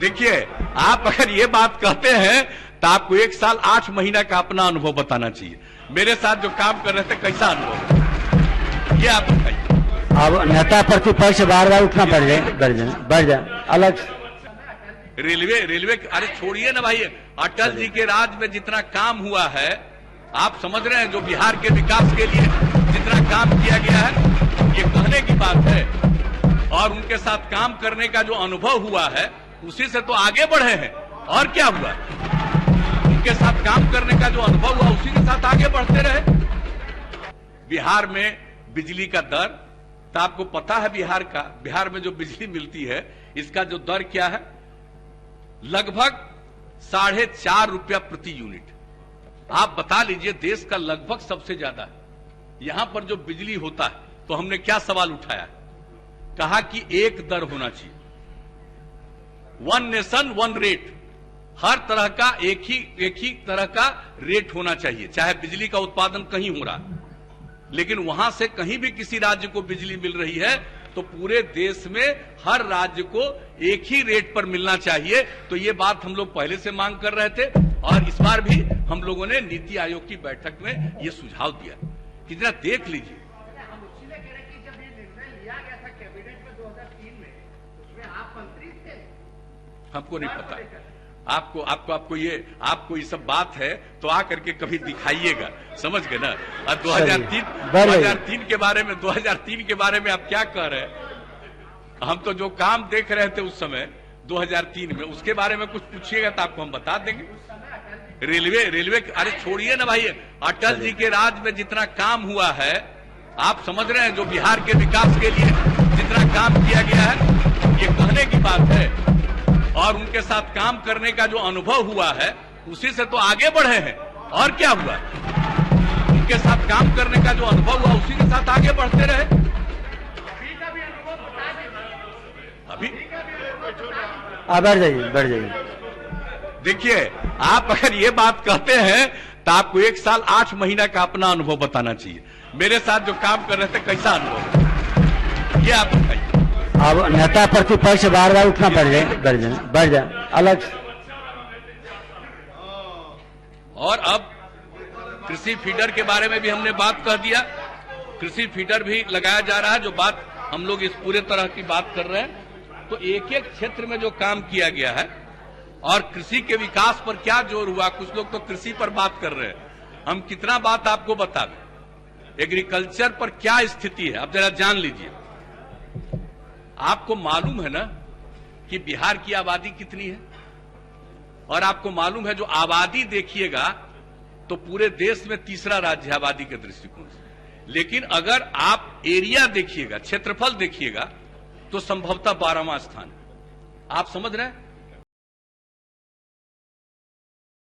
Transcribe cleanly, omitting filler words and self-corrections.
देखिए, आप अगर ये बात कहते हैं तो आपको 1 साल 8 महीना का अपना अनुभव बताना चाहिए। मेरे साथ जो काम कर रहे थे कैसा अनुभव, ये आप बताइए। अब नेता प्रतिपक्ष बार बार उठना बढ़ जाए अलग। रेलवे अरे छोड़िए ना भाई, अटल जी के राज में जितना काम हुआ है आप समझ रहे हैं, जो बिहार के विकास के लिए जितना काम किया गया है, ये कहने की बात है। और उनके साथ काम करने का जो अनुभव हुआ है उसी से तो आगे बढ़े हैं। और क्या हुआ, उनके साथ काम करने का जो अनुभव हुआ उसी के साथ आगे बढ़ते रहे। बिहार में बिजली का दर, तो आपको पता है बिहार में जो बिजली मिलती है इसका जो दर क्या है, लगभग 4.5 रुपया प्रति यूनिट। आप बता लीजिए, देश का लगभग सबसे ज्यादा है। यहां पर जो बिजली होता है तो हमने क्या सवाल उठाया, कहा कि एक दर होना चाहिए, 1 नेशन 1 रेट। हर तरह का एक ही तरह का रेट होना चाहिए, चाहे बिजली का उत्पादन कहीं हो रहा, लेकिन वहां से कहीं भी किसी राज्य को बिजली मिल रही है तो पूरे देश में हर राज्य को एक ही रेट पर मिलना चाहिए। तो ये बात हम लोग पहले से मांग कर रहे थे और इस बार भी हम लोगों ने नीति आयोग की बैठक में ये सुझाव दिया। कितना देख लीजिए, हम उसी में कह रहे हैं कि जब ये निर्णय लिया गया था कैबिनेट में 2003 में, उसमें आप मंत्री थे। हमको नहीं पता, आपको ये सब बात है तो आकर के कभी दिखाइएगा, समझ गए ना। और 2003 के बारे में आप क्या कह रहे हैं, हम तो जो काम देख रहे थे उस समय 2003 में, उसके बारे में कुछ पूछिएगा तो आपको हम बता देंगे। रेलवे अरे छोड़िए ना भाई, अटल जी के राज में जितना काम हुआ है आप समझ रहे हैं, जो बिहार के विकास के लिए जितना काम किया गया है, ये कहने की बात है। और उनके साथ काम करने का जो अनुभव हुआ है उसी से तो आगे बढ़े हैं। और क्या हुआ, उनके साथ काम करने का जो अनुभव हुआ उसी के साथ आगे बढ़ते रहे। अभी बढ़ जाइए। देखिए, आप अगर ये बात कहते हैं तो आपको 1 साल 8 महीना का अपना अनुभव बताना चाहिए। मेरे साथ जो काम कर रहे थे कैसा अनुभव, ये आप बताइए। अब नेता प्रतिपक्ष बार बार उठना बढ़ जाए अलग। और अब कृषि फीडर के बारे में भी हमने बात कह दिया, कृषि फीडर भी लगाया जा रहा है। जो बात हम लोग इस पूरे तरह की बात कर रहे हैं, तो एक एक क्षेत्र में जो काम किया गया है और कृषि के विकास पर क्या जोर हुआ। कुछ लोग तो कृषि पर बात कर रहे हैं, हम कितना बात आपको बता दें। एग्रीकल्चर पर क्या स्थिति है आप जरा जान लीजिए। आपको मालूम है ना कि बिहार की आबादी कितनी है, और आपको मालूम है जो आबादी देखिएगा तो पूरे देश में तीसरा राज्य है आबादी के दृष्टिकोण से। लेकिन अगर आप एरिया देखिएगा, क्षेत्रफल देखिएगा, तो संभवतः 12वां स्थान है। आप समझ रहे हैं,